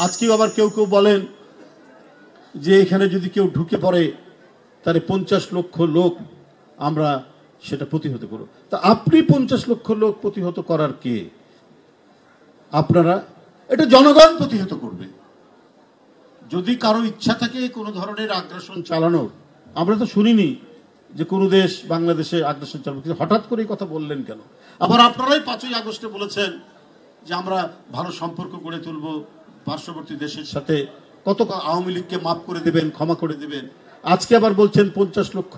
আজকেও আবার কেউ কেউ বলেন যে এখানে যদি কেউ ঢুকে পড়ে তাহলে 50 লক্ষ লোক আমরা সেটা প্রতিহত করব। তা আপনি 50 লক্ষ লোক প্রতিহত করার কে? আপনারা, এটা জনগণ প্রতিহত করবে। যদি কারো ইচ্ছা থাকে কোনো ধরনের আগ্রাসন চালানোর, আমরা তো শুনিনি যে কোনো দেশ বাংলাদেশে আগ্রাসন চালাবে, হঠাৎ করে কথা বললেন কেন? আবার আপনারাই 5ই আগস্টে বলেছেন যে আমরা ভালো সম্পর্ক গড়ে তুলব পার্শ্ববর্তী দেশের সাথে, কত আওয়ামী লীগকে মাফ করে দেবেন, ক্ষমা করে দেবেন। আজকে আবার বলছেন 50 লক্ষ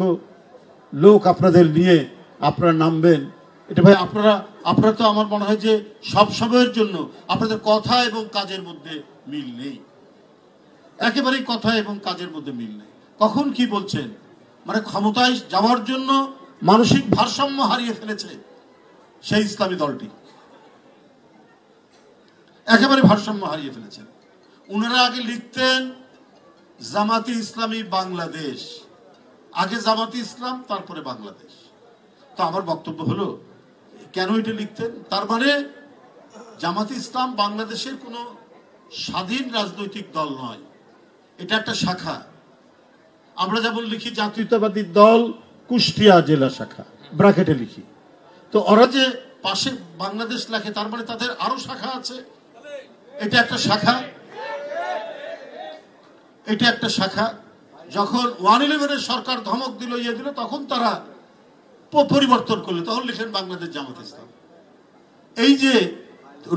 লোক আপনাদের নিয়ে আপনারা নামবেন। এটা ভাই আপনারা তো আমার মনে হয় যে সব সময়ের জন্য আপনাদের কথা এবং কাজের মধ্যে মিল নেই, একেবারেই কথা এবং কাজের মধ্যে মিল নেই। কখন কি বলছেন, মানে ক্ষমতায় যাওয়ার জন্য মানসিক ভারসাম্য হারিয়ে ফেলেছে সেই ইসলামী দলটি, একেবারে ভারসাম্য হারিয়ে ফেলেছেন। উনারা আগে লিখতেন জামাতি ইসলামী বাংলাদেশ, আগে জামাতি ইসলাম তারপরে বাংলাদেশ। তো আমার বক্তব্য হলো, কেন এটা লিখতেন? তার মানে জামাতি ইসলাম বাংলাদেশের কোনো স্বাধীন রাজনৈতিক দল নয়, এটা একটা শাখা। আমরা যেমন লিখি জাতীয়তাবাদী দল কুষ্টিয়া জেলা শাখা, ব্র্যাকেটে লিখি। তো ওরা যে পাশে বাংলাদেশ লেখে, তার মানে তাদের আরো শাখা আছে। এটা একটা শাখা, এটা একটা শাখা। যখন 111-এর সরকার ধমক দিল, ইয়ে দিল, তখন তারা পরিবর্তন করলো, তখন লিখেন বাংলাদেশ জামাত ইসলাম। এই যে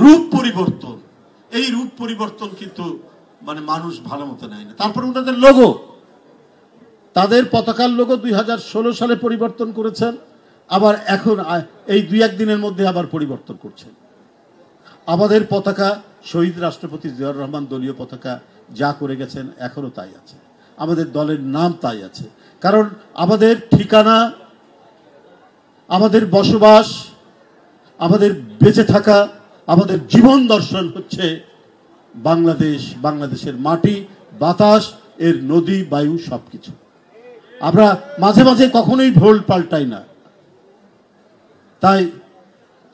রূপ পরিবর্তন, এই রূপ পরিবর্তন কিন্তু মানে মানুষ ভালো মতো নেয় না। তারপর ওনাদের লোগো, তাদের পতাকার লোগো 2016 সালে পরিবর্তন করেছেন, আবার এখন এই 2-1 দিনের মধ্যে আবার পরিবর্তন করছেন। আমাদের পতাকা শহীদ রাষ্ট্রপতি জিয়াউর রহমান দলীয় পতাকা যা করে গেছেন এখনো তাই আছে, আমাদের দলের নাম তাই আছে। কারণ আমাদের ঠিকানা, আমাদের বসবাস, আমাদের বেঁচে থাকা, আমাদের জীবন দর্শন হচ্ছে বাংলাদেশ, বাংলাদেশের মাটি, বাতাস, এর নদী, বায়ু, সবকিছু। আমরা মাঝে মাঝে কখনোই ভোল পাল্টাই না। তাই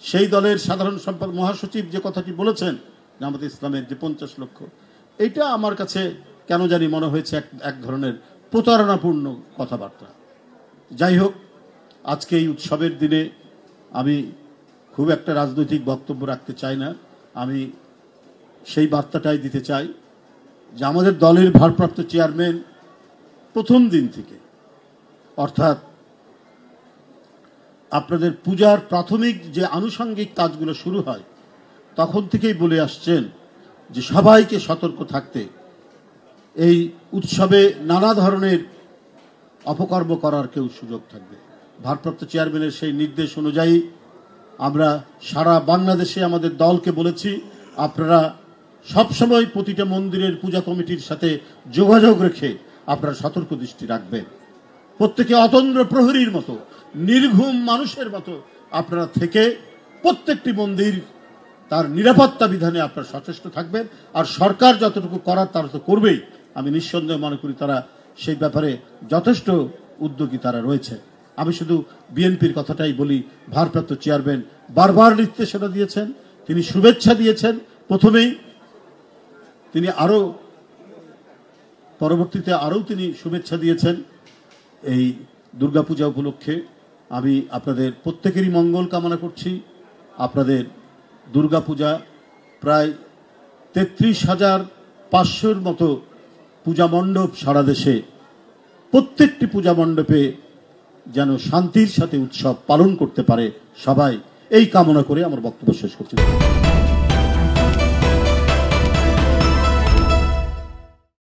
সেই দলের সাধারণ সম্পাদক মহাসচিব যে কথাটি বলেছেন জামাত ইসলামের যে 50 লক্ষ, এটা আমার কাছে কেন জানি মনে হয়েছে এক ধরনের প্রতারণাপূর্ণ কথাবার্তা। যাই হোক, আজকে এই উৎসবের দিনে আমি খুব একটা রাজনৈতিক বক্তব্য রাখতে চাই না। আমি সেই বার্তাটাই দিতে চাই যে আমাদের দলের ভারপ্রাপ্ত চেয়ারম্যান প্রথম দিন থেকে, অর্থাৎ আপনাদের পূজার প্রাথমিক যে আনুষঙ্গিক কাজগুলো শুরু হয় তখন থেকেই বলে আসছেন যে সবাইকে সতর্ক থাকতে, এই উৎসবে নানা ধরনের অপকর্ম করার কেউ সুযোগ থাকবে। ভারপ্রাপ্ত চেয়ারম্যানের সেই নির্দেশ অনুযায়ী আমরা সারা বাংলাদেশে আমাদের দলকে বলেছি, আপনারা সবসময় প্রতিটা মন্দিরের পূজা কমিটির সাথে যোগাযোগ রেখে আপনারা সতর্ক দৃষ্টি রাখবেন। প্রত্যেকে অতন্দ্র প্রহরীর মতো, নির্ঘুম মানুষের মতো আপনারা থেকে প্রত্যেকটি মন্দির তার নিরাপত্তা বিধানে আপনারা সচেষ্ট থাকবেন। আর সরকার যতটুকু করার তারা তো করবেই, আমি নিঃসন্দেহে মনে করি তারা সেই ব্যাপারে যথেষ্ট উদ্যোগী তারা রয়েছে। আমি শুধু বিএনপির কথাটাই বলি, ভারপ্রাপ্ত চেয়ারম্যান বারবার নির্দেশনা দিয়েছেন, তিনি শুভেচ্ছা দিয়েছেন প্রথমেই, তিনি আরো পরবর্তীতে আরও তিনি শুভেচ্ছা দিয়েছেন এই দুর্গাপূজা উপলক্ষে। আমি আপনাদের প্রত্যেকেরই মঙ্গল কামনা করছি। আপনাদের দুর্গাপূজা প্রায় 33,500-র মতো পূজা মণ্ডপ সারা দেশে, প্রত্যেকটি পূজা মণ্ডপে যেন শান্তির সাথে উৎসব পালন করতে পারে সবাই, এই কামনা করে আমার বক্তব্য শেষ করছি।